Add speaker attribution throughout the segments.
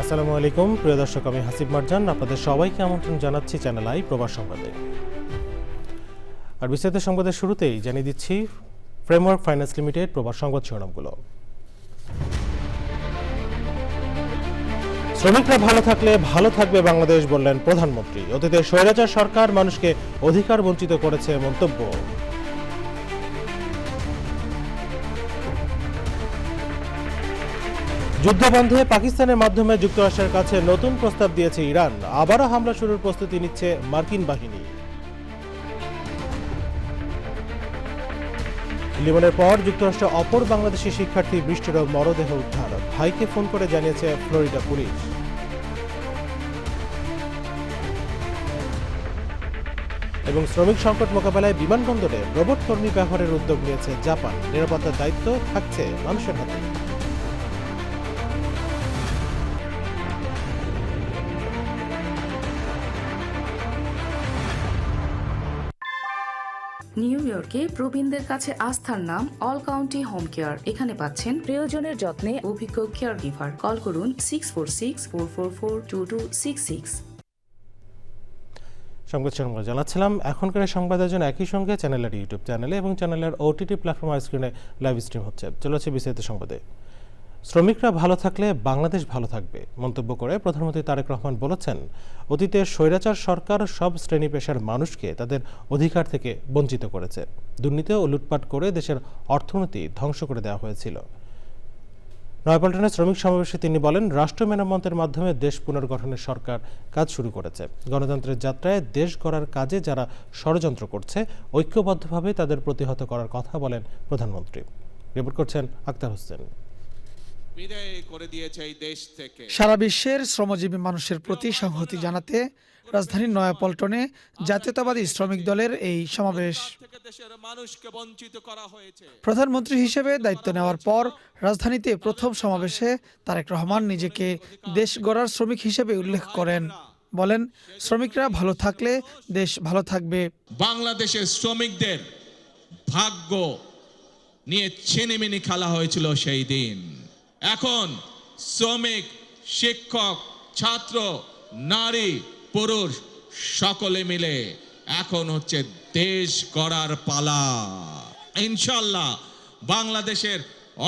Speaker 1: আসসালামু আলাইকুম প্রিয় দর্শক, আমি হাসিব মারজান আপনাদের সবাইকে আমন্ত্রণ জানাচ্ছি চ্যানেল আই প্রবাস সংবাদে। আর বিস্তারিত সংবাদের শুরুতেই জানিয়ে দিচ্ছি ফ্রেমওয়ার্ক ফাইন্যান্স লিমিটেড প্রবাস সংবাদ শিরোনামগুলো। শ্রমিকরা ভালো থাকলে ভালো থাকবে বাংলাদেশ, বললেন প্রধানমন্ত্রী। অতীতে স্বৈরাচার সরকার মানুষকে অধিকার বঞ্চিত করেছে, মন্তব্য। যুদ্ধবন্ধে পাকিস্তানের মাধ্যমে যুক্তরাষ্ট্রের কাছে নতুন প্রস্তাব দিয়েছে ইরান। আবারও হামলা শুরুর প্রস্তুতি নিচ্ছে মার্কিন বাহিনী। লিবনের পর যুক্তরাষ্ট্রে অপর বাংলাদেশি শিক্ষার্থী বৃষ্টির মরদেহ উদ্ধার। ভাইকে ফোন করে জানিয়েছে ফ্লোরিডা পুলিশ। এবং শ্রমিক সংকট মোকাবেলায় বিমানবন্দরে রোবট কর্মী ব্যবহারের উদ্যোগ নিয়েছে জাপান। নিরাপত্তার দায়িত্ব থাকছে মানুষের হাতে।
Speaker 2: নিউ ইয়র্কে প্রবীণদের কাছে আস্থার নাম অল কাউন্টি হোম কেয়ার। এখানে পাচ্ছেন প্রিয়জনের যত্নে অভিজ্ঞ কেয়ার গিভার। কল করুন 646-444-2266।
Speaker 1: সংবাদ শিরোনাম জানাচ্ছিলাম। এখনকার সংবাদের জন্য একই সঙ্গে চ্যানেলের ইউটিউব চ্যানেলে এবং চ্যানেলের ওটিটি প্ল্যাটফর্ম স্ক্রিনে লাইভ স্ট্রিম হচ্ছে। চলেছে বিস্তারিত সংবাদে। শ্রমিকরা ভালো থাকলে বাংলাদেশ ভালো থাকবে মন্তব্য করে প্রধানমন্ত্রী তারেক রহমান বলেছেন, অতীতের স্বৈরাচার সরকার সব শ্রেণী পেশার মানুষকে তাদের অধিকার থেকে বঞ্চিত করেছে। দুর্নীতি ও লুটপাট করে দেশের অর্থনীতি ধ্বংস করে দেওয়া হয়েছিল। নয়াপল্টনে শ্রমিক সমাবেশে তিনি বলেন, রাষ্ট্র মেরামতের মাধ্যমে দেশ পুনর্গঠনের সরকার কাজ শুরু করেছে। গণতন্ত্রের যাত্রায় দেশ গড়ার কাজে যারা ষড়যন্ত্র করছে, ঐক্যবদ্ধভাবে তাদের প্রতিহত করার কথা বলেন প্রধানমন্ত্রী। রিপোর্ট করছেন আক্তার হোসেন।
Speaker 3: সারা বিশ্বের শ্রমজীবী মানুষের প্রতি সংহতি জানাতে রাজধানীর নয়াপল্টনে জাতীয়তাবাদী শ্রমিক দলের এই সমাবেশ। প্রধানমন্ত্রী হিসেবে দায়িত্ব নেওয়ার পর রাজধানীতে প্রথম সমাবেশে তারেক রহমান নিজেকে দেশ গড়ার শ্রমিক হিসেবে উল্লেখ করেন। বলেন, শ্রমিকরা ভালো থাকলে দেশ ভালো থাকবে।
Speaker 4: বাংলাদেশের শ্রমিকদের ভাগ্য নিয়ে ছিনিমিনি খেলা হয়েছিল সেই দিন। এখন শ্রমিক, শিক্ষক, ছাত্র, নারী, পুরুষ সকলে মিলে এখন হচ্ছে দেশ গড়ার পালা। ইনশাল্লাহ বাংলাদেশের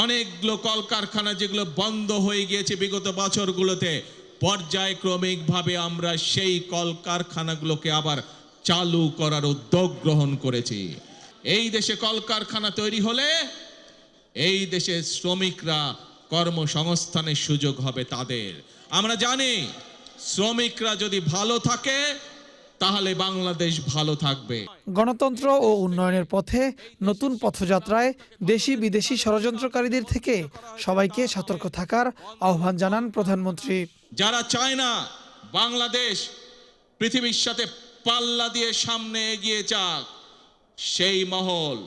Speaker 4: অনেকগুলো কলকারখানা যেগুলো বন্ধ হয়ে গিয়েছে বিগত বছরগুলোতে, পর্যায়ক্রমিকভাবে আমরা সেই কলকারখানাগুলোকে আবার চালু করার উদ্যোগ গ্রহণ করেছি। এই দেশে কলকারখানা তৈরি হলে এই দেশের শ্রমিকরা কর্মসংস্থানের সুযোগ হবে তাদের। আমরা জানি শ্রমিকরা যদি ভালো থাকে তাহলে বাংলাদেশ ভালো থাকবে।
Speaker 3: গণতন্ত্র ও উন্নয়নের পথে নতুন পথযাত্রায় দেশি বিদেশি ষড়যন্ত্রকারীদের থেকে সবাইকে সতর্ক থাকার আহ্বান জানান প্রধানমন্ত্রী।
Speaker 4: যারা চায় না বাংলাদেশ পৃথিবীর সাথে পাল্লা দিয়ে সামনে এগিয়ে যাক, সেই মহল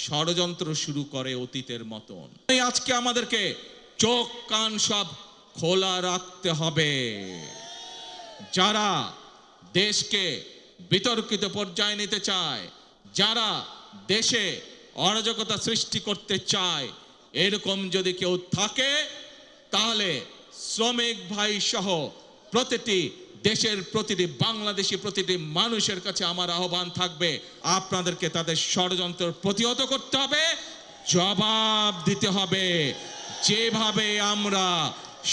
Speaker 4: ষড়যন্ত্র শুরু করে অতীতের মতন। আজকে আমাদেরকে চোখ কান সব খোলা রাখতে হবে। যারা দেশকে বিতর্কিত পর্যায়ে নিতে চায়, যারা দেশে অরাজকতা সৃষ্টি করতে চায়, এরকম যদি কেউ থাকে তাহলে শ্রমিক ভাই সহ প্রতিটি দেশের প্রতিটি বাংলাদেশি প্রতিটি মানুষের কাছে আমার আহ্বান থাকবে, আপনাদেরকে তাদের ষড়যন্ত্র প্রতিহত করতে হবে, জবাব দিতে হবে। যেভাবে আমরা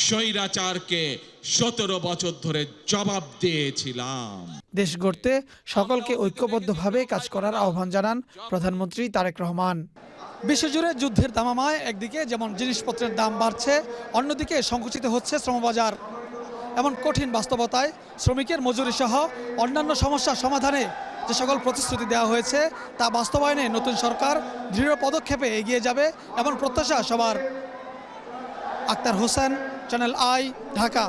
Speaker 4: স্বৈরাচারকে 17 বছর ধরে জবাব দিয়েছিলাম।
Speaker 3: দেশ গড়তে সকলকে ঐক্যবদ্ধভাবে কাজ করার আহ্বান জানান প্রধানমন্ত্রী তারেক রহমান। বিশ্বজুড়ে যুদ্ধের দামামায় একদিকে যেমন জিনিসপত্রের দাম বাড়ছে, অন্যদিকে সংকুচিত হচ্ছে শ্রমবাজার। এমন কঠিন বাস্তবতায় শ্রমিকের মজুরি সহ অন্যান্য সমস্যা সমাধানে যে সকল প্রতিশ্রুতি দেওয়া হয়েছে তা বাস্তবায়নে নতুন সরকার দৃঢ় পদক্ষেপে এগিয়ে যাবে এমন প্রত্যাশা সবার। Akhtar Hossain, Channel I, Dhaka.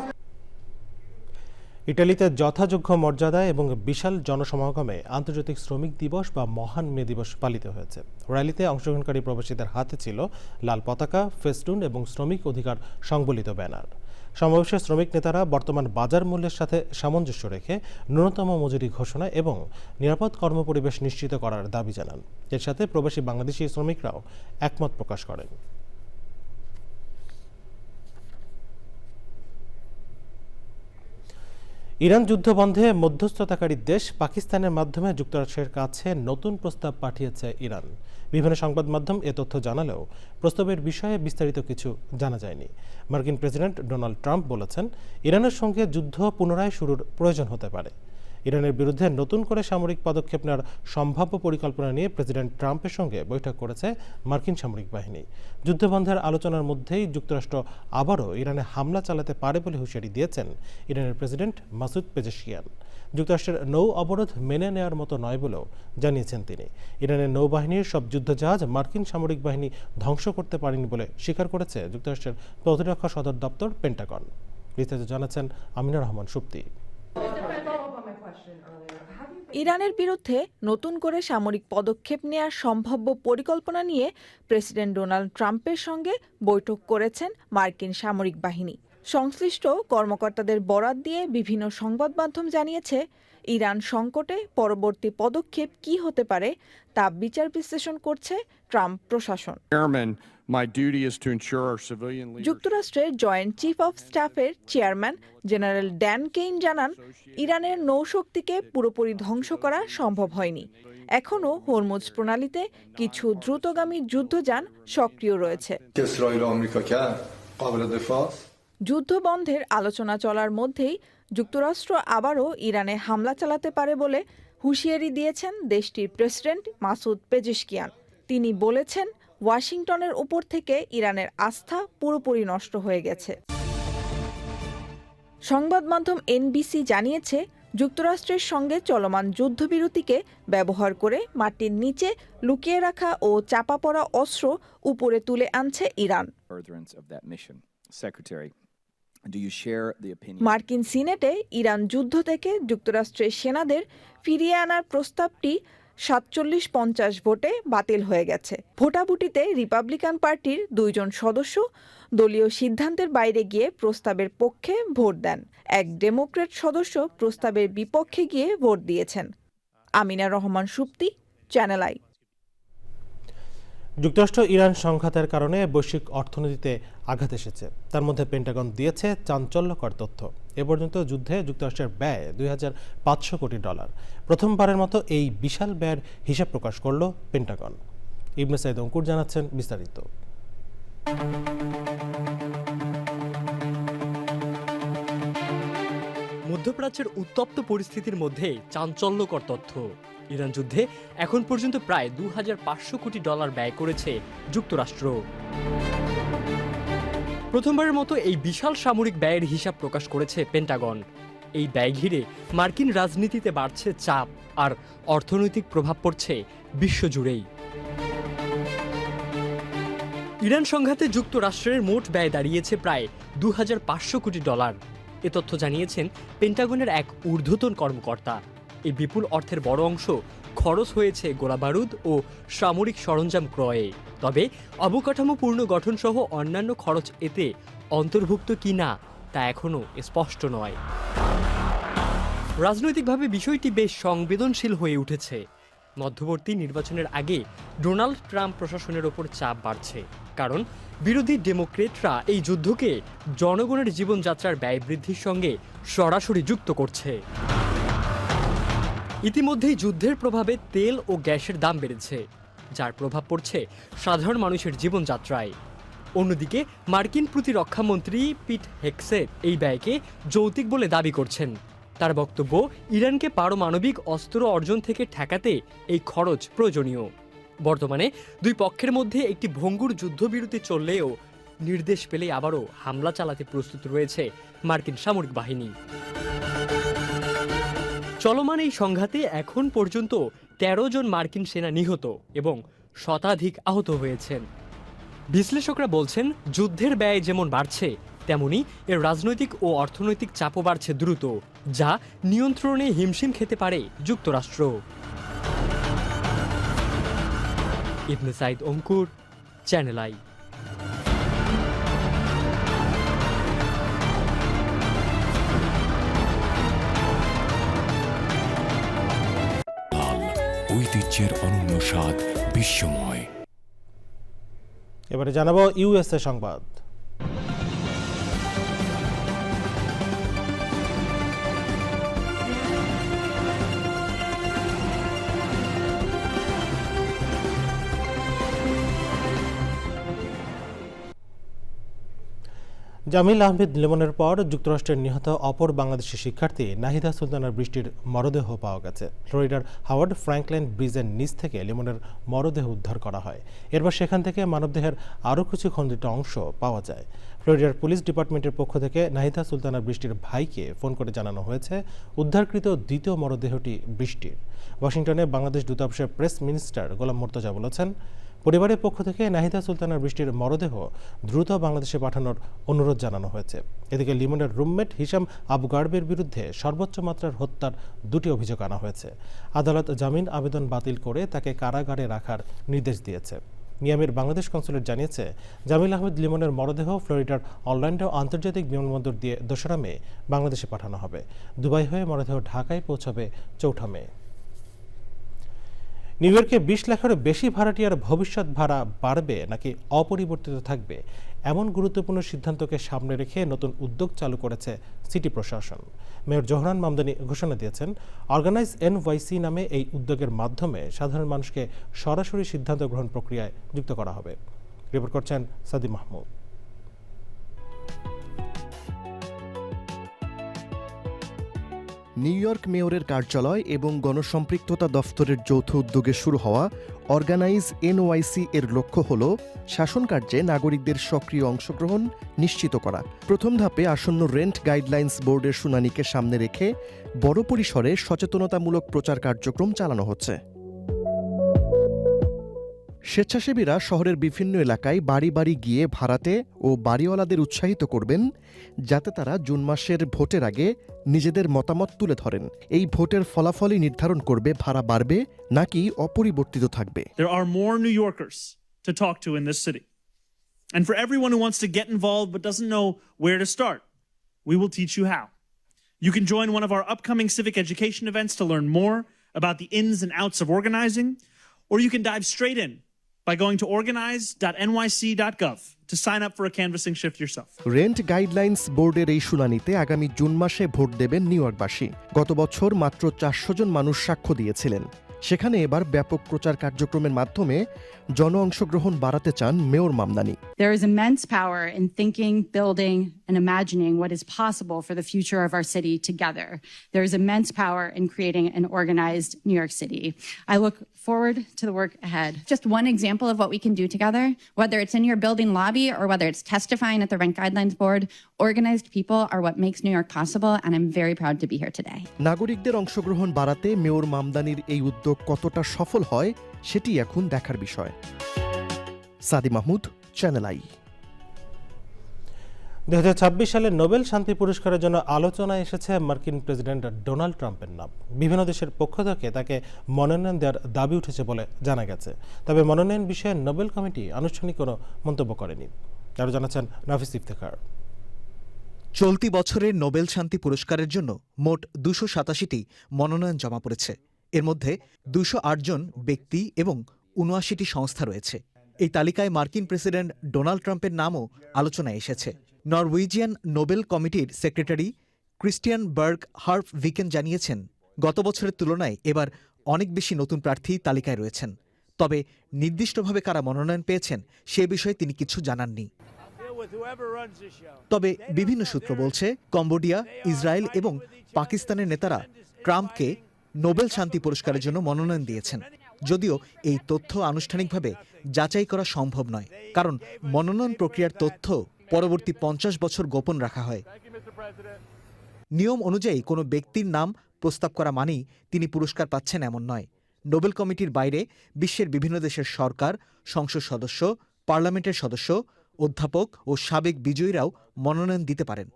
Speaker 1: ইটালিতে যথাযোগ্য মর্যাদায় এবং বিশাল জনসমাগমে আন্তর্জাতিক শ্রমিক দিবস বা মহান মে দিবস পালিত হয়েছে। র্যালিতে অংশগ্রহণকারী প্রবাসীদের হাতে ছিল লাল পতাকা, ফেস্টুন এবং শ্রমিক অধিকার সংবলিত ব্যানার। সমাবেশে শ্রমিক নেতারা বর্তমান বাজার মূল্যের সাথে সামঞ্জস্য রেখে ন্যূনতম মজুরি ঘোষণা এবং নিরাপদ কর্মপরিবেশ নিশ্চিত করার দাবি জানান। এর সাথে প্রবাসী বাংলাদেশি শ্রমিকরাও একমত প্রকাশ করেন। ইরান যুদ্ধ বন্ধে মধ্যস্থতাকারী দেশ পাকিস্তানের মাধ্যমে যুক্তরাষ্ট্রের কাছে নতুন প্রস্তাব পাঠিয়েছে ইরান। বিভিন্ন সংবাদ মাধ্যম এ তথ্য জানালেও প্রস্তাবের বিষয়ে বিস্তারিত কিছু জানা যায়নি। মার্কিন প্রেসিডেন্ট ডোনাল্ড ট্রাম্প বলেছেন, ইরানের সঙ্গে যুদ্ধ পুনরায় শুরুর প্রয়োজন হতে পারে। ইরানের বিরুদ্ধে নতুন করে সামরিক পদক্ষেপ নেওয়ার সম্ভাব্য পরিকল্পনা নিয়ে প্রেসিডেন্ট ট্রাম্পের সঙ্গে বৈঠক করেছে মার্কিন সামরিক বাহিনী। যুদ্ধবন্ধের আলোচনার মধ্যেই যুক্তরাষ্ট্র আবারও ইরানে হামলা চালাতে পারে বলে হুঁশিয়ারি দিয়েছেন ইরানের প্রেসিডেন্ট মাসুদ পেজেশকিয়ান। যুক্তরাষ্ট্রের নৌ অবরোধ মেনে নেওয়ার মতো নয় বলেও জানিয়েছেন তিনি। ইরানের নৌবাহিনীর সব যুদ্ধজাহাজ মার্কিন সামরিক বাহিনী ধ্বংস করতে পারেনি বলে স্বীকার করেছে যুক্তরাষ্ট্রের প্রতিরক্ষা সদর দপ্তর পেন্টাগন। বিস্তারিত জানাচ্ছেন আমিনা রহমান সুপ্তি।
Speaker 5: ইরানের বিরুদ্ধে নতুন করে সামরিক পদক্ষেপ নেয়ার সম্ভাব্য পরিকল্পনা নিয়ে প্রেসিডেন্ট ডোনাল্ড ট্রাম্পের সঙ্গে বৈঠক করেছেন মার্কিন সামরিক বাহিনী। সংশ্লিষ্ট কর্মকর্তাদের বরাত দিয়ে বিভিন্ন সংবাদ মাধ্যম জানিয়েছে, ইরান সংকটে পরবর্তী পদক্ষেপ কী হতে পারে তা বিচার বিশ্লেষণ করছে ট্রাম্প প্রশাসন। যুক্তরাষ্ট্রের জয়েন্ট চিফ অব স্টাফের চেয়ারম্যান জেনারেল ড্যান কেইন জানান, ইরানের নৌশক্তিকে পুরোপুরি ধ্বংস করা সম্ভব হয়নি। এখনও হরমুজ প্রণালীতে কিছু দ্রুতগামী যুদ্ধযান সক্রিয় রয়েছে। যুদ্ধ বন্ধের আলোচনা চলার মধ্যেই যুক্তরাষ্ট্র আবারও ইরানে হামলা চালাতে পারে বলে হুঁশিয়ারি দিয়েছেন দেশটির প্রেসিডেন্ট মাসুদ পেজেশকিয়ান। তিনি বলেছেন, ওয়াশিংটনের উপর থেকে ইরানের আস্থা পুরোপুরি নষ্ট হয়ে গেছে। সংবাদ মাধ্যম এনবিসি জানিয়েছে, যুক্তরাষ্ট্রের সঙ্গে চলমান যুদ্ধবিরতিকে ব্যবহার করে মাটির নিচে লুকিয়ে রাখা ও চাপা পড়া অস্ত্র উপরে তুলে আনছে ইরান। মার্কিন সিনেটে ইরান যুদ্ধ থেকে যুক্তরাষ্ট্রের সেনাদের ফিরিয়ে আনার প্রস্তাবটি 47-50 ভোটে বাতিল হয়ে গেছে। ভোটাভুটিতে রিপাবলিকান পার্টির 2 জন সদস্য দলীয় সিদ্ধান্তের বাইরে গিয়ে প্রস্তাবের পক্ষে ভোট দেন। এক ডেমোক্র্যাট সদস্য প্রস্তাবের বিপক্ষে গিয়ে ভোট দিয়েছেন। Amina Rahman Supti, channel I.
Speaker 1: যুক্তরাষ্ট্র ইরান সংঘাতের কারণে বৈশ্বিক অর্থনীতিতে আঘাত এসেছে। তার মধ্যে পেন্টাগন দিয়েছে চাঞ্চল্যকর তথ্য। এ পর্যন্ত যুদ্ধে যুক্তরাষ্ট্রের ব্যয় $2,500 কোটি। প্রথমবারের মতো এই বিশাল ব্যয়ের হিসাব প্রকাশ করল পেন্টাগন। ইবনে সাইদ অঙ্কুর জানাচ্ছেন বিস্তারিত।
Speaker 6: মধ্যপ্রাচ্যের উত্তপ্ত পরিস্থিতির মধ্যে চাঞ্চল্যকর তথ্য। ইরান যুদ্ধে এখন পর্যন্ত প্রায় $2,500 কোটি ব্যয় করেছে যুক্তরাষ্ট্র। প্রথমবারের মতো এই বিশাল সামরিক ব্যয়ের হিসাব প্রকাশ করেছে পেন্টাগন। এই ব্যয় ঘিরে মার্কিন রাজনীতিতে বাড়ছে চাপ আর অর্থনৈতিক প্রভাব পড়ছে বিশ্বজুড়েই। ইরান সংঘাতে যুক্তরাষ্ট্রের মোট ব্যয় দাঁড়িয়েছে প্রায় $2,500 কোটি। এ তথ্য জানিয়েছেন পেন্টাগনের এক ঊর্ধ্বতন কর্মকর্তা। এই বিপুল অর্থের বড় অংশ খরচ হয়েছে গোলাবারুদ ও সামরিক সরঞ্জাম ক্রয়ে। তবে অবকাঠামো পুনর্গঠন সহ অন্যান্য খরচ এতে অন্তর্ভুক্ত কিনা তা এখনও স্পষ্ট নয়। রাজনৈতিকভাবে বিষয়টি বেশ সংবেদনশীল হয়ে উঠেছে। মধ্যবর্তী নির্বাচনের আগে ডোনাল্ড ট্রাম্প প্রশাসনের ওপর চাপ বাড়ছে, কারণ বিরোধী ডেমোক্রেটরা এই যুদ্ধকে জনগণের জীবনযাত্রার ব্যয় বৃদ্ধির সঙ্গে সরাসরি যুক্ত করছে। ইতিমধ্যেই যুদ্ধের প্রভাবে তেল ও গ্যাসের দাম বেড়েছে, যার প্রভাব পড়ছে সাধারণ মানুষের জীবনযাত্রায়। অন্যদিকে মার্কিন প্রতিরক্ষামন্ত্রী পিট হেগসেট এই ব্যয়কে যৌক্তিক বলে দাবি করছেন। তার বক্তব্য, ইরানকে পারমাণবিক অস্ত্র অর্জন থেকে ঠেকাতে এই খরচ প্রয়োজনীয়। বর্তমানে দুই পক্ষের মধ্যে একটি ভঙ্গুর যুদ্ধবিরতি চললেও নির্দেশ পেলে আবারও হামলা চালাতে প্রস্তুত রয়েছে মার্কিন সামরিক বাহিনী। চলমান এই সংঘাতে এখন পর্যন্ত 13 জন মার্কিন সেনা নিহত এবং শতাধিক আহত হয়েছেন। বিশ্লেষকরা বলছেন, যুদ্ধের ব্যয় যেমন বাড়ছে, তেমনি এর রাজনৈতিক ও অর্থনৈতিক চাপও বাড়ছে দ্রুত, যা নিয়ন্ত্রণে হিমশিম খেতে পারে যুক্তরাষ্ট্র। ইবনে সাইদ অঙ্কুর, চ্যানেল আই।
Speaker 7: ঐতিহ্যের অনন্য স্বাদ, বিশ্বময়।
Speaker 1: এবারে জানাবো ইউএসএ সংবাদ। জামিল আহমেদ লিমনের পর যুক্তরাষ্ট্রের নিহত অপর বাংলাদেশি শিক্ষার্থী নাহিদা সুলতানার বৃষ্টির মরদেহ পাওয়া গেছে। ফ্লোরিডার হাওয়ার্ড ফ্র্যাঙ্কলিন ব্রিজের নিচ থেকে লিমনের মরদেহ উদ্ধার করা হয়। এরপর সেখান থেকে মানবদেহের আরও কিছু খণ্ডিত অংশ পাওয়া যায়। ফ্লোরিডার পুলিশ ডিপার্টমেন্টের পক্ষ থেকে নাহিদা সুলতানার বৃষ্টির ভাইকে ফোন করে জানানো হয়েছে উদ্ধারকৃত দ্বিতীয় মরদেহটি বৃষ্টির। ওয়াশিংটনে বাংলাদেশ দূতাবাসের প্রেস মিনিস্টার গোলাম মুর্তজা বলেছেন, পরিবারের পক্ষ থেকে নাহিদা সুলতানার বৃষ্টির মরদেহ দ্রুত বাংলাদেশে পাঠানোর অনুরোধ জানানো হয়েছে। এদিকে লিমনের রুমমেট হিশাম আবু গার্বের বিরুদ্ধে সর্বোচ্চ মাত্রার হত্যার 2টি অভিযোগ আনা হয়েছে। আদালত জামিন আবেদন বাতিল করে তাকে কারাগারে রাখার নির্দেশ দিয়েছে। মিয়ামির বাংলাদেশ কনসুলেট জানিয়েছে, জামিল আহমেদ লিমনের মরদেহ ফ্লোরিডার অরল্যান্ডো আন্তর্জাতিক বিমানবন্দর দিয়ে 2রা মে বাংলাদেশে পাঠানো হবে। দুবাই হয়ে মরদেহ ঢাকায় পৌঁছাবে 4 মে। নিউ ইয়র্কে 20 লাখেরও বেশি ভাড়াটিয়ার ভবিষ্যৎ ভাড়া বাড়বে নাকি অপরিবর্তিত থাকবে, এমন গুরুত্বপূর্ণ সিদ্ধান্তকে সামনে রেখে নতুন উদ্যোগ চালু করেছে সিটি প্রশাসন। মেয়র জোহরান মামদানি ঘোষণা দিয়েছেন, অর্গানাইজ এনওয়াইসি নামে এই উদ্যোগের মাধ্যমে সাধারণ মানুষকে সরাসরি সিদ্ধান্ত গ্রহণ প্রক্রিয়ায় যুক্ত করা হবে। রিপোর্ট করছেন সাদি মাহমুদ।
Speaker 8: নিউ ইয়র্ক মেয়রের কার্যালয় এবং গণসম্পৃক্ততা দফতরের যৌথ উদ্যোগে শুরু হওয়া অর্গানাইজ এনওয়াইসি এর লক্ষ্য হল শাসন কার্যে নাগরিকদের সক্রিয় অংশগ্রহণ নিশ্চিত করা। প্রথম ধাপে আসন্ন রেন্ট গাইডলাইন্স বোর্ডের শুনানিকে সামনে রেখে বড় পরিসরে সচেতনতামূলক প্রচার কার্যক্রম চালানো হচ্ছে। স্বেচ্ছাসেবীরা শহরের বিভিন্ন এলাকায় বাড়ি বাড়ি গিয়ে ভাড়াটে ও বাড়িওয়ালাদের উৎসাহিত করবেন, যাতে তারা জুন মাসের ভোটের আগে নিজেদের মতামত তুলে ধরেন। এই ভোটের ফলাফলই নির্ধারণ করবে ভাড়া বাড়বে নাকি অপরিবর্তিত থাকবে।
Speaker 9: There are more New Yorkers to talk to in this city. And for everyone who wants to get involved but doesn't know where to start, we will teach you how. You can join one of our upcoming civic education events to learn more about the ins and outs of organizing, or you can dive straight in by going to organize.nyc.gov to sign up for a canvassing shift yourself.
Speaker 8: Rent guidelines বোর্ডের এই শুনানিতে আগামী June মাসে vote দেবেন new ইয়র্কবাসী। গত বছর মাত্র 400 জন মানুষ সাক্ষ্য দিয়েছিলেন। সেখানে এবার ব্যাপক প্রচার কার্যক্রমের মাধ্যমে জন অংশগ্রহণ বাড়াতে চান mayor Mamdani.
Speaker 10: There is immense power in thinking, building, and imagining what is possible for the future of our city together. There is immense power in creating an organized New York City. I look forward to the work ahead.
Speaker 11: Just one example of what we can do together, whether it's in your building lobby or whether it's testifying at the Rent Guidelines Board, organized people are what makes New York possible, and I'm very proud to be here today.
Speaker 8: নাগরিকদের অংশগ্রহণ বাড়াতে mayor মামদানির এই উদ্যোগ কতটা সফল হয় সেটি এখন দেখার বিষয়। সাদি মাহমুদ, চ্যানেল আই।
Speaker 1: 2026 সালে নোবেল শান্তি পুরস্কারের জন্য আলোচনায় এসেছে মার্কিন প্রেসিডেন্ট ডোনাল্ড ট্রাম্পের নাম। বিভিন্ন দেশের পক্ষ থেকে তাকে মনোনয়ন দেওয়ার দাবি উঠেছে বলে জানা গেছে। তবে মনোনয়ন বিষয়ে নোবেল কমিটি আনুষ্ঠানিক কোনো মন্তব্য করেনি। আরও জানাচ্ছেন নাফিস ইফতেখার।
Speaker 12: চলতি বছরের নোবেল শান্তি পুরস্কারের জন্য মোট 287টি মনোনয়ন জমা পড়েছে। এর মধ্যে 208 জন ব্যক্তি এবং 79টি সংস্থা রয়েছে। এই তালিকায় মার্কিন প্রেসিডেন্ট ডোনাল্ড ট্রাম্পের নামও আলোচনায় এসেছে। নরওয়েজিয়ান নোবেল কমিটির সেক্রেটারি ক্রিস্টিয়ান বার্গ হার্ফ ভিকেন জানিয়েছেন, গত বছরের তুলনায় এবার অনেক বেশি নতুন প্রার্থী তালিকায় রয়েছেন। তবে নির্দিষ্টভাবে কারা মনোনয়ন পেয়েছেন সে বিষয়ে তিনি কিছু জানাননি। তবে বিভিন্ন সূত্র বলছে, কম্বোডিয়া, ইসরায়েল এবং পাকিস্তানের নেতারা ট্রাম্পকে নোবেল শান্তি পুরস্কারের জন্য মনোনয়ন দিয়েছেন। যদিও এই তথ্য আনুষ্ঠানিকভাবে যাচাই করা সম্ভব নয়, কারণ মনোনয়ন প্রক্রিয়ার তথ্য পরবর্তী 50 বছর গোপন রাখা হয়। নিয়ম অনুযায়ী কোনো ব্যক্তির নাম প্রস্তাব করা মানেই তিনি পুরস্কার পাচ্ছেন এমন নয়। নোবেল কমিটির বাইরে বিশ্বের বিভিন্ন দেশের সরকার, সংসদ সদস্য, পার্লামেন্টের সদস্য, অধ্যাপক ও সাবেক বিজয়ীরাও মনোনয়ন দিতে পারেন।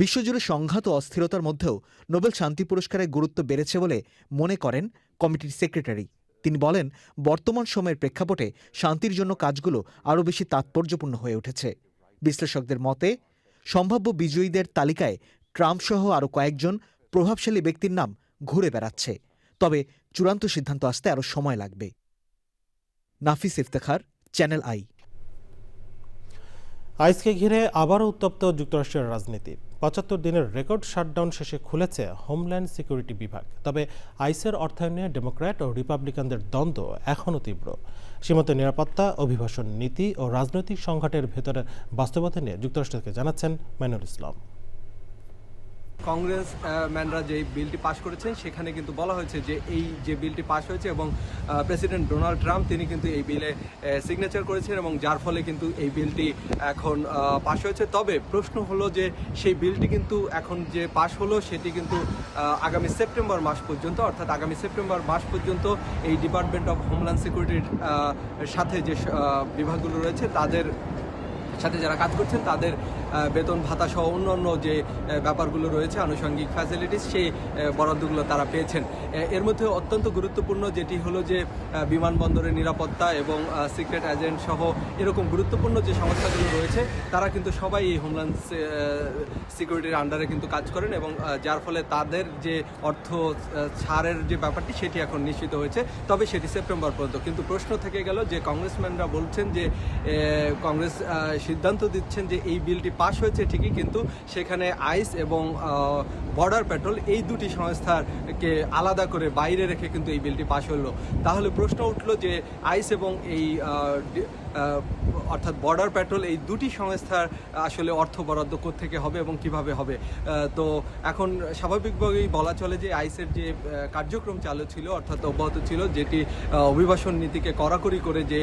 Speaker 12: বিশ্বজুড়ে সংঘাত ও অস্থিরতার মধ্যেও নোবেল শান্তি পুরস্কারের গুরুত্ব বেড়েছে বলে মনে করেন কমিটির সেক্রেটারি। তিনি বলেন, বর্তমান সময়ের প্রেক্ষাপটে শান্তির জন্য কাজগুলো আরও বেশি তাৎপর্যপূর্ণ হয়ে উঠেছে। বিশ্লেষকদের মতে, সম্ভাব্য বিজয়ীদের তালিকায় ট্রাম্পসহ আরও কয়েকজন প্রভাবশালী ব্যক্তির নাম ঘুরে বেড়াচ্ছে। তবে চূড়ান্ত সিদ্ধান্ত আসতে আরও সময় লাগবে। নাফিস ইফতেখার, চ্যানেল আই।
Speaker 1: আইসকে ঘিরে আবারও উত্তপ্ত যুক্তরাষ্ট্রের রাজনীতি। ৭৫ দিনের রেকর্ড শাটডাউন শেষে খুলেছে হোমল্যান্ড সিকিউরিটি বিভাগ। তবে আইসের অর্থায়নে ডেমোক্র্যাট ও রিপাবলিকানদের দ্বন্দ্ব এখনও তীব্র। সীমান্ত নিরাপত্তা, অভিবাসন নীতি ও রাজনৈতিক সংঘাতের ভেতরের বাস্তবতা নিয়ে যুক্তরাষ্ট্র থেকে জানাচ্ছেন মাইনুল ইসলাম।
Speaker 13: কংগ্রেস ম্যানরা যে বিলটি পাশ করেছেন সেখানে কিন্তু বলা হয়েছে যে এই যে বিলটি পাশ হয়েছে এবং প্রেসিডেন্ট ডোনাল্ড ট্রাম্প তিনি কিন্তু এই বিলে সিগনেচার করেছেন এবং যার ফলে কিন্তু এই বিলটি এখন পাশ হয়েছে। তবে প্রশ্ন হলো যে সেই বিলটি কিন্তু এখন যে পাশ হলো সেটি কিন্তু আগামী সেপ্টেম্বর মাস পর্যন্ত, অর্থাৎ আগামী সেপ্টেম্বর মাস পর্যন্ত এই ডিপার্টমেন্ট অফ হোমল্যান্ড সিকিউরিটির সাথে যে বিভাগগুলো রয়েছে তাদের সাথে যারা কাজ করছেন তাদের বেতন ভাতা সহ অন্যান্য যে ব্যাপারগুলো রয়েছে আনুষঙ্গিক ফ্যাসিলিটিস সেই বরাদ্দগুলো তারা পেয়েছেন। এর মধ্যে অত্যন্ত গুরুত্বপূর্ণ যেটি হলো যে বিমানবন্দরের নিরাপত্তা এবং সিক্রেট এজেন্ট সহ এরকম গুরুত্বপূর্ণ যে সংস্থাগুলো রয়েছে তারা কিন্তু সবাই এই হোমল্যান্ড সিকিউরিটির আন্ডারে কিন্তু কাজ করেন এবং যার ফলে তাদের যে অর্থ ছাড়ের যে ব্যাপারটি সেটি এখন নিশ্চিত হয়েছে। তবে সেটি সেপ্টেম্বর পর্যন্ত। কিন্তু প্রশ্ন থেকে গেল যে কংগ্রেসম্যানরা বলছেন যে কংগ্রেস সিদ্ধান্ত দিচ্ছেন যে এই বিলটি পাশ হয়েছে ঠিকই, কিন্তু সেখানে আইস এবং বর্ডার পেট্রোল এই দুটি সংস্থাকে আলাদা করে বাইরে রেখে কিন্তু এই বিলটি পাশ হলো। তাহলে প্রশ্ন উঠলো যে আইস এবং এই অর্থাৎ বর্ডার পেট্রোল এই দুটি সংস্থার আসলে অর্থ বরাদ্দ কোত্থেকে হবে এবং কিভাবে হবে। তো এখন স্বাভাবিকভাবেই বলা চলে যে আইসের যে কার্যক্রম চালু ছিল অর্থাৎ অব্যাহত ছিল, যেটি অভিবাসন নীতিকে কড়াকড়ি করে যে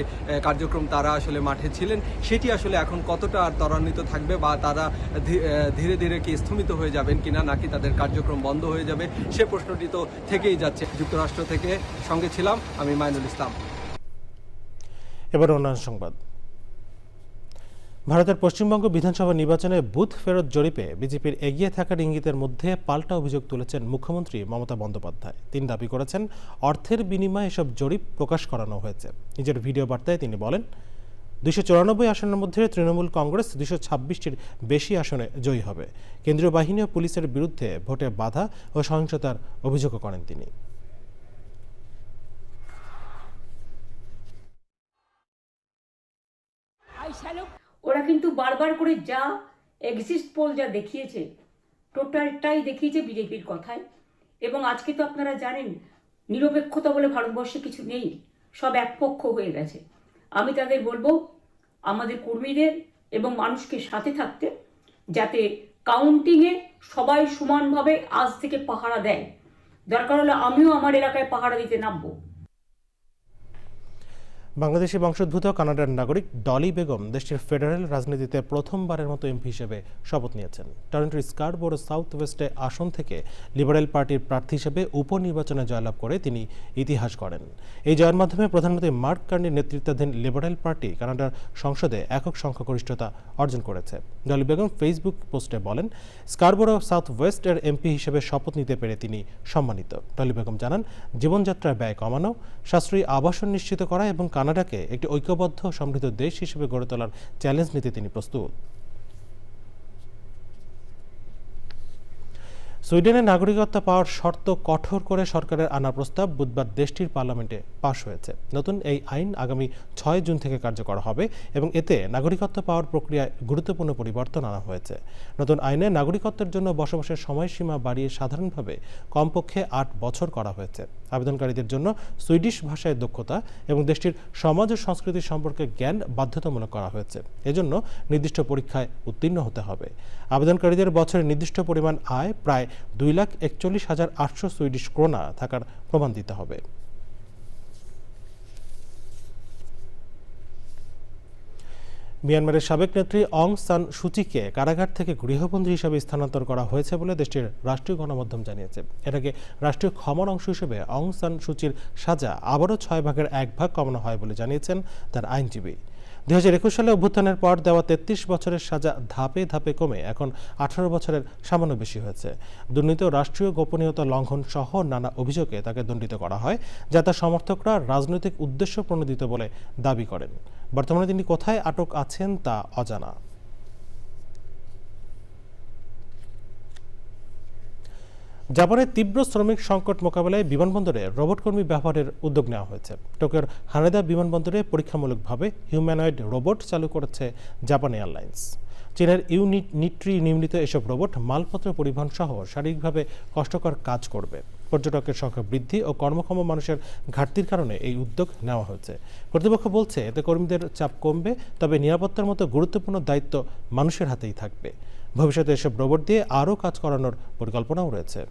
Speaker 13: কার্যক্রম তারা আসলে মাঠে ছিলেন সেটি আসলে এখন কতটা আর ত্বরান্বিত থাকবে বা তারা ধীরে ধীরে কি স্থমিত হয়ে যাবেন কিনা, নাকি তাদের কার্যক্রম বন্ধ হয়ে যাবে সে প্রশ্নটি তো থেকেই যাচ্ছে। যুক্তরাষ্ট্র থেকে সঙ্গে ছিলাম আমি মাইনুল ইসলাম।
Speaker 1: এবার অন্যান্য সংবাদ। ভারতের পশ্চিমবঙ্গ বিধানসভা নির্বাচনে বুথ ফেরত জরিপে বিজেপির এগিয়ে থাকার ইঙ্গিতের মধ্যে পাল্টা অভিযোগ তুলেছেন মুখ্যমন্ত্রী মমতা বন্দ্যোপাধ্যায়। তিনি দাবি করেছেন অর্থের বিনিময়ে এসব জরিপ প্রকাশ করানো হয়েছে। নিজের ভিডিও বার্তায় তিনি বলেন 294 আসনের মধ্যে তৃণমূল কংগ্রেস 226টির বেশি আসনে জয়ী হবে। কেন্দ্রীয় বাহিনী ও পুলিশের বিরুদ্ধে ভোটে বাধা ও সহিংসতার অভিযোগও করেন তিনি।
Speaker 14: ওরা কিন্তু বারবার করে যা এক্সিস্ট পোল যা দেখিয়েছে টোটালটাই দেখিয়েছে বিজেপির কথায়। এবং আজকে তো আপনারা জানেন নিরপেক্ষতা বলে ভারতবর্ষে কিছু নেই, সব একপক্ষ হয়ে গেছে। আমি তাদের বলবো আমাদের কর্মীদের এবং মানুষকে সাথে থাকতে, যাতে কাউন্টিংয়ে সবাই সমানভাবে আজ থেকে পাহারা দেয়। দরকার হলে আমিও আমার এলাকায় পাহারা দিতে নামবো।
Speaker 1: বাংলাদেশি বংশোদ্ভূত কানাডার নাগরিক ডলি বেগম দেশটির ফেডারেল রাজনীতিতে প্রথমবারের মতো এমপি হিসেবে শপথ নিয়েছেন। টরন্টোর স্কারবোরো সাউথ ওয়েস্টে আসন থেকে লিবারেল পার্টির প্রার্থী হিসেবে উপনির্বাচনে জয়লাভ করে তিনি ইতিহাস গড়েন। এই জয়ের মাধ্যমে প্রধানমন্ত্রী মার্ক কার্নির নেতৃত্বাধীন লিবারেল পার্টি কানাডার সংসদে একক সংখ্যাগরিষ্ঠতা অর্জন করেছে। ডলি বেগম ফেসবুক পোস্টে বলেন, স্কারবোরো সাউথ ওয়েস্ট এর এমপি হিসেবে শপথ নিতে পেরে তিনি সম্মানিত। ডলি বেগম জানান, জীবনযাত্রার ব্যয় কমানো, সাশ্রয়ী আবাসন নিশ্চিত করা এবং কানাডাকে একটি ঐক্যবদ্ধ সমৃদ্ধ দেশ হিসেবে গড়ে তোলার চ্যালেঞ্জ নিতে তিনি প্রস্তুত। সুইডেনের নাগরিকত্ব পাওয়ার শর্ত কঠোর করে সরকারের আনা প্রস্তাব বুধবার দেশটির পার্লামেন্টে পাশ হয়েছে। নতুন এই আইন আগামী 6 জুন থেকে কার্যকর হবে এবং এতে নাগরিকত্ব পাওয়ার প্রক্রিয়ায় গুরুত্বপূর্ণ পরিবর্তন আনা হয়েছে। নতুন আইনে নাগরিকত্বের জন্য বসবাসের সময়সীমা বাড়িয়ে সাধারণভাবে কমপক্ষে 8 বছর করা হয়েছে। আবেদনকারীদের জন্য সুইডিশ ভাষায় দক্ষতা এবং দেশটির সমাজ ও সংস্কৃতি সম্পর্কে জ্ঞান বাধ্যতামূলক করা হয়েছে। এজন্য নির্দিষ্ট পরীক্ষায় উত্তীর্ণ হতে হবে। আবেদনকারীদের বছরে নির্দিষ্ট পরিমাণ আয় প্রায় 2,41,800 সুইডিশ ক্রোনা থাকার প্রমাণ দিতে হবে। মিয়ানমারের সাবেক নেত্রী অং সান সুচিকে কারাগার থেকে গৃহবন্দী হিসেবে স্থানান্তর করা হয়েছে বলে দেশটির রাষ্ট্রীয় গণমাধ্যম জানিয়েছে। এর আগে রাষ্ট্রীয় ক্ষমার অংশ হিসেবে অং সান সুচির সাজা আবারও 6 ভাগের 1 ভাগ কমানো হয় বলে জানিয়েছেন তার আইনজীবী। 2021 সালে অভ্যুত্থানের পর দেওয়া 33 বছরের সাজা ধাপে ধাপে কমে এখন 18 বছরের সামান্য বেশি হয়েছে। দুর্নীতি ও রাষ্ট্রীয় গোপনীয়তা লঙ্ঘন সহ নানা অভিযোগে তাকে দণ্ডিত করা হয়, যা তার সমর্থকরা রাজনৈতিক উদ্দেশ্য প্রণোদিত বলে দাবি করেন। বর্তমানে তিনি কোথায় আটক আছেন তা অজানা। জাপানের তীব্র শ্রমিক সংকট মোকাবেলায় বিমানবন্দরে রোবট কর্মী ব্যবহারের উদ্যোগ নেওয়া হয়েছে। টোকিওর হানেদা বিমানবন্দরে পরীক্ষামূলকভাবে হিউম্যানয়েড রোবট চালু করেছে জাপান এয়ারলাইন্স। চীনের নিট্রি নির্মিত এসব রোবট মালপত্র পরিবহন সহ শারীরিকভাবে কষ্টকর কাজ করবে। পর্যটকের সংখ্যা বৃদ্ধি ও কর্মক্ষম মানুষের ঘাটতির কারণে এই উদ্যোগ নেওয়া হয়েছে। কর্তৃপক্ষ বলছে এতে কর্মীদের চাপ কমবে, তবে নিরাপত্তার মতো গুরুত্বপূর্ণ দায়িত্ব মানুষের হাতেই থাকবে। ভবিষ্যতে এসব রোবট দিয়ে আরও কাজ করানোর পরিকল্পনাও রয়েছে।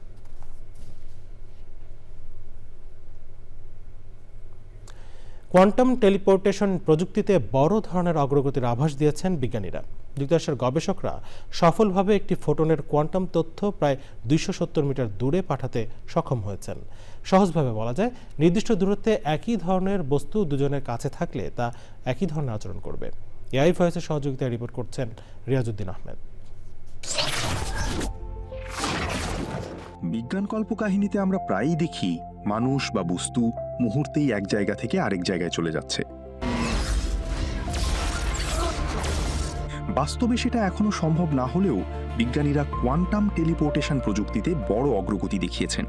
Speaker 1: কোয়ান্টাম টেলিপোর্টেশন প্রযুক্তিতে বড় ধরনের অগ্রগতির আভাস দিয়েছেন বিজ্ঞানীরা। যুক্তরাষ্ট্রের গবেষকরা সফলভাবে একটি ফোটনের কোয়ান্টাম তথ্য প্রায় 270 মিটার দূরে পাঠাতে সক্ষম হয়েছেন। সহজভাবে বলা যায়, নির্দিষ্ট দূরত্বে একই ধরনের বস্তু দুজনের কাছে থাকলে তা একই ধরনের আচরণ করবে। এআই ভয়েসের সহযোগিতায় রিপোর্ট করছেন রিয়াজউদ্দিন আহমেদ।
Speaker 15: বিজ্ঞান কল্পকাহিনীতে আমরা প্রায়ই দেখি মানুষ বা বস্তু মুহূর্তেই এক জায়গা থেকে আরেক জায়গায় চলে যাচ্ছে। বাস্তবে সেটা এখনো সম্ভব না হলেও বিজ্ঞানীরা কোয়ান্টাম টেলিপোর্টেশন প্রযুক্তিতে বড় অগ্রগতি দেখিয়েছেন।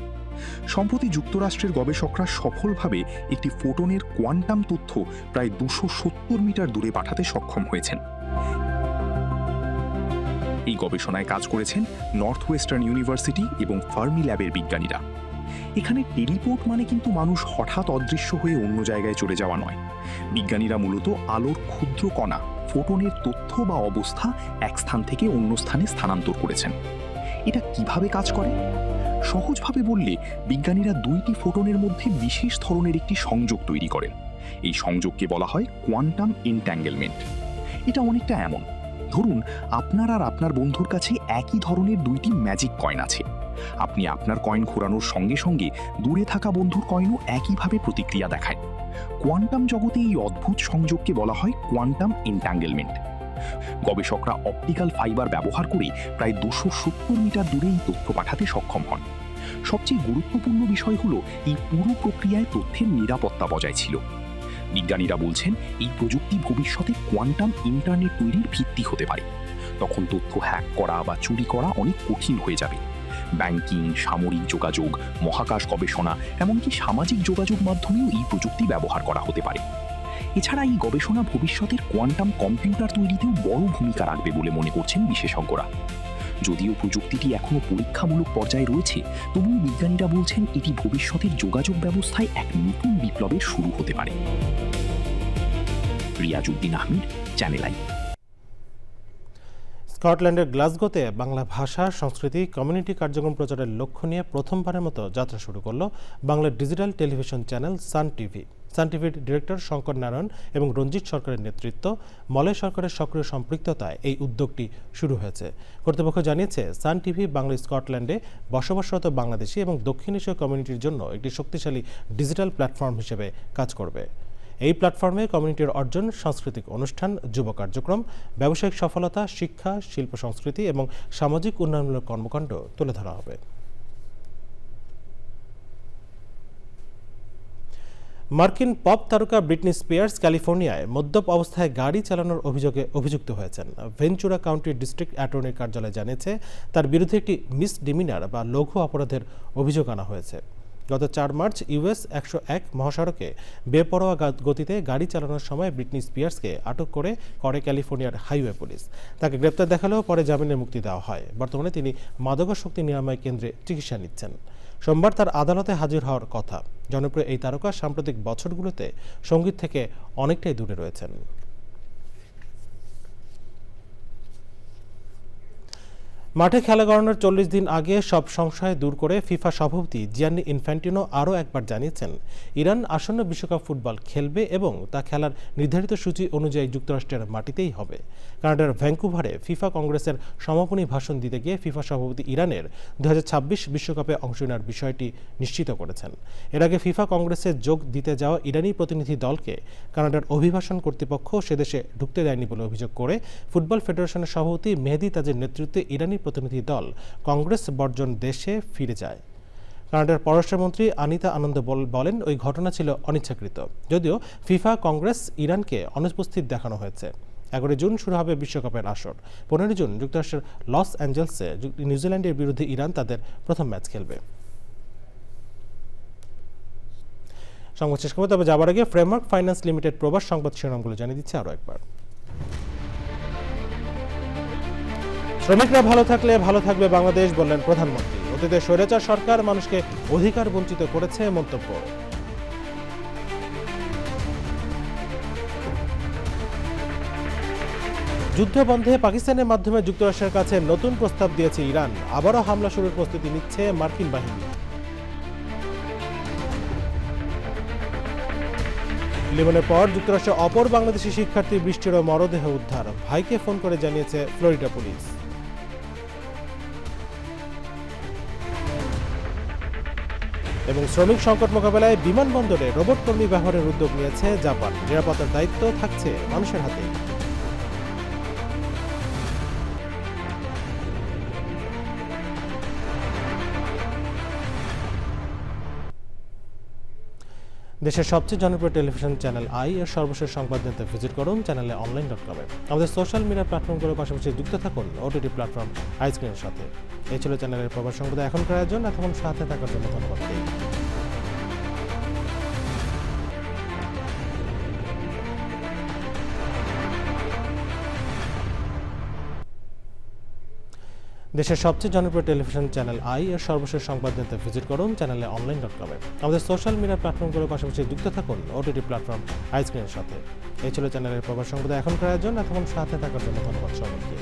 Speaker 15: সম্প্রতি যুক্তরাষ্ট্রের গবেষকরা সফলভাবে একটি ফোটনের কোয়ান্টাম তথ্য প্রায় 270 মিটার দূরে পাঠাতে সক্ষম হয়েছেন। এই গবেষণায় কাজ করেছেন নর্থ ওয়েস্টার্ন ইউনিভার্সিটি এবং ফার্মি ল্যাবের বিজ্ঞানীরা। এখানে টেলিপোর্ট মানে কিন্তু মানুষ হঠাৎ অদৃশ্য হয়ে অন্য জায়গায় চলে যাওয়া নয়। বিজ্ঞানীরা মূলত আলোর ক্ষুদ্র কণা ফোটনের তথ্য বা অবস্থা এক স্থান থেকে অন্য স্থানে স্থানান্তর করেছেন। এটা কিভাবে কাজ করে? সহজভাবে বললে বিজ্ঞানীরা দুইটি ফোটনের মধ্যে বিশেষ ধরনের একটি সংযোগ তৈরি করেন। এই সংযোগকে বলা হয় কোয়ান্টাম এনট্যাঙ্গেলমেন্ট। এটা অনেকটা এমন, ধরুন আপনার আর আপনার বন্ধুর কাছে একই ধরনের দুইটি ম্যাজিক কয়েন আছে। আপনি আপনার কয়েন ঘোরানোর সঙ্গে সঙ্গে দূরে থাকা বন্ধুর কয়েনও একইভাবে প্রতিক্রিয়া দেখায়। কোয়ান্টাম জগতে এই অদ্ভুত সংযোগকে বলা হয় কোয়ান্টাম এনট্যাঙ্গেলমেন্ট। গবেষকরা অপটিক্যাল ফাইবার ব্যবহার করে প্রায় 270 মিটার দূরে এই তথ্য পাঠাতে সক্ষম হন। সবচেয়ে গুরুত্বপূর্ণ বিষয় হলো এই পুরো প্রক্রিয়ায় তথ্যের নিরাপত্তা বজায় ছিল। বিজ্ঞানীরা বলছেন এই প্রযুক্তি ভবিষ্যতে কোয়ান্টাম ইন্টারনেট তৈরির ভিত্তি হতে পারে। তখন তথ্য হ্যাক করা বা চুরি করা অনেক কঠিন হয়ে যাবে। ব্যাংকিং, সামরিক যোগাযোগ, মহাকাশ গবেষণা, এমনকি সামাজিক যোগাযোগ মাধ্যমেও এই প্রযুক্তি ব্যবহার করা হতে পারে। এছাড়া এই গবেষণা ভবিষ্যতের কোয়ান্টাম কম্পিউটার তৈরিতেও বড় ভূমিকা রাখবে বলে মনে করছেন বিশেষজ্ঞরা। যদিও প্রযুক্তিটি এখনো পরীক্ষামূলক পর্যায়ে রয়েছে, তবুও বিজ্ঞানীরা বলছেন এটি ভবিষ্যতের যোগাযোগ ব্যবস্থায় এক নতুন বিপ্লবের শুরু হতে পারে। Riazuddin Ahmed, channel I.
Speaker 1: স্কটল্যান্ডের গ্লাসগোতে বাংলা ভাষা, সংস্কৃতি, কমিউনিটি কার্যক্রম প্রচারের লক্ষ্য নিয়ে প্রথমবারের মতো যাত্রা শুরু করল বাংলার digital television channel Sun TV. Sun টিভির ডিরেক্টর শঙ্কর নারায়ণ এবং রঞ্জিত সরকারের নেতৃত্ব, মলয় সরকারের সক্রিয় সম্পৃক্ততায় এই উদ্যোগটি শুরু হয়েছে। কর্তৃপক্ষ জানিয়েছে, সান টিভি বাংলা স্কটল্যান্ডে বসবাসরত বাংলাদেশি এবং দক্ষিণ এশীয় কমিউনিটির জন্য একটি শক্তিশালী ডিজিটাল প্ল্যাটফর্ম হিসেবে কাজ করবে। এই প্ল্যাটফর্মে কমিউনিটির অর্জন, সাংস্কৃতিক অনুষ্ঠান, যুব কার্যক্রম, ব্যবসায়িক সফলতা, শিক্ষা, শিল্প সংস্কৃতি এবং সামাজিক উন্নয়নমূলক কর্মকাণ্ড তুলে ধরা হবে। মার্কিন পপ তারকা ব্রিটনি স্পিয়ার্স ক্যালিফোর্নিয়ায় মদ্যপ অবস্থায় গাড়ি চালানোর অভিযোগে অভিযুক্ত হয়েছেন। ভেঞ্চুরা কাউন্টি ডিস্ট্রিক্ট অ্যাটর্নির কার্যালয় জানিয়েছে, তার বিরুদ্ধে একটি মিসডিমিনার বা লঘু অপরাধের অভিযোগ আনা হয়েছে। গত 4 মার্চ US 101 মহাসড়কে বেপরোয়া গতিতে গাড়ি চালানোর সময় ব্রিটনি স্পিয়ার্সকে আটক করে ক্যালিফোর্নিয়ার হাইওয়ে পুলিশ। তাকে গ্রেপ্তার দেখালেও পরে জামিনে মুক্তি দেওয়া হয়। বর্তমানে তিনি মাদকাসক্তি নিরাময় কেন্দ্রে চিকিৎসা নিচ্ছেন। সোমবার তার আদালতে হাজির হওয়ার কথা। জনপ্রিয় এই তারকা সাম্প্রতিক বছরগুলোতে সঙ্গীত থেকে অনেকটাই দূরে রয়েছেন। মাঠে খেলা গড়ানোর 40 দিন আগে সব সংশয় দূর করে ফিফা সভাপতি জিয়ান্নি ইনফ্যান্টিনো আরও একবার জানিয়েছেন, ইরান আসন্ন বিশ্বকাপ ফুটবল খেলবে এবং তা খেলার নির্ধারিত সূচি অনুযায়ী যুক্তরাষ্ট্রের মাটিতেই হবে। কানাডার ভ্যাঙ্কুভারে ফিফা কংগ্রেসের সমাপনী ভাষণ দিতে গিয়ে ফিফা সভাপতি ইরানের 2026 বিশ্বকাপে অংশ নেওয়ার বিষয়টি নিশ্চিত করেছেন। এর আগে ফিফা কংগ্রেসে যোগ দিতে যাওয়া ইরানি প্রতিনিধি দলকে কানাডার অভিবাসন কর্তৃপক্ষ সেদেশে ঢুকতে দেয়নি বলে অভিযোগ করে ফুটবল ফেডারেশনের সভাপতি মেহেদি তাজের নেতৃত্বে ইরানি প্রতিনিধি দল কংগ্রেস বর্জন দেশে ফিরে যায়। কানাডার পররাষ্ট্রমন্ত্রী আনিতা আনন্দ বলেন, ওই ঘটনা ছিল অনিচ্ছাকৃত। যদিও ফিফা কংগ্রেস ইরানকে অনুপস্থিত দেখানো হয়েছে। 11 জুন শুরু হবে বিশ্বকাপের আসর। 15 জুন যুক্তরাষ্ট্রের লস অ্যাঞ্জেলসে নিউজিল্যান্ডের বিরুদ্ধে ইরান তাদের প্রথম ম্যাচ খেলবে। সংবাদ শেষ করবো, তবে যাবার আগে ফ্রেমওয়ার্ক ফাইন্যান্স লিমিটেড প্রবাস সংবাদ শিরোনামগুলো জানিয়ে দিচ্ছে আরও একবার। শ্রমিকরা ভালো থাকলে ভালো থাকবে বাংলাদেশ, বললেন প্রধানমন্ত্রী। অতীতে স্বৈরাচার সরকার মানুষকে অধিকার বঞ্চিত করেছে, মন্তব্য। যুদ্ধ বন্ধে পাকিস্তানের মাধ্যমে যুক্তরাষ্ট্রের কাছে নতুন প্রস্তাব দিয়েছে ইরান। আবারও হামলা শুরুর প্রস্তুতি নিচ্ছে মার্কিন বাহিনী। লিবনের পর যুক্তরাষ্ট্রে অপর বাংলাদেশি শিক্ষার্থী বৃষ্টিরও মরদেহ উদ্ধার। ভাইকে ফোন করে জানিয়েছে ফ্লোরিডা পুলিশ। এবং শ্রমিক সংকট মোকাবেলায় বিমানবন্দরে রোবট কর্মী ব্যবহারের উদ্যোগ নিয়েছে জাপান। নিরাপত্তার দায়িত্ব থাকছে মানুষের হাতে। দেশের সবচেয়ে জনপ্রিয় টেলিভিশন চ্যানেল আই এর সর্বশেষ সংবাদ জানতে ভিজিট করুন চ্যানেলে online.com-এ। আমাদের সোশ্যাল মিডিয়া প্ল্যাটফর্মগুলোর পাশাপাশি যুক্ত থাকুন ওটিটি প্ল্যাটফর্ম আইস্ক্রিনের সাথে। এই ছিল চ্যানেলের প্রবাস সংবাদ এখনকার আয়োজন। এতক্ষণ সাথে থাকার জন্য ধন্যবাদ। দেশের সবচেয়ে জনপ্রিয় টেলিভিশন চ্যানেল আই এর সর্বশেষ সংবাদ জানতে ভিজিট করুন চ্যানেলে online.com-এ। আমাদের সোশ্যাল মিডিয়া প্ল্যাটফর্মগুলোর পাশাপাশি যুক্ত থাকুন ওটিটি প্ল্যাটফর্ম আইস্ক্রিনের সাথে। এই ছিল চ্যানেলের প্রবাস সংবাদ এখনকার আয়োজন। এতক্ষণ সাথে থাকার জন্য ধন্যবাদ সবাইকে।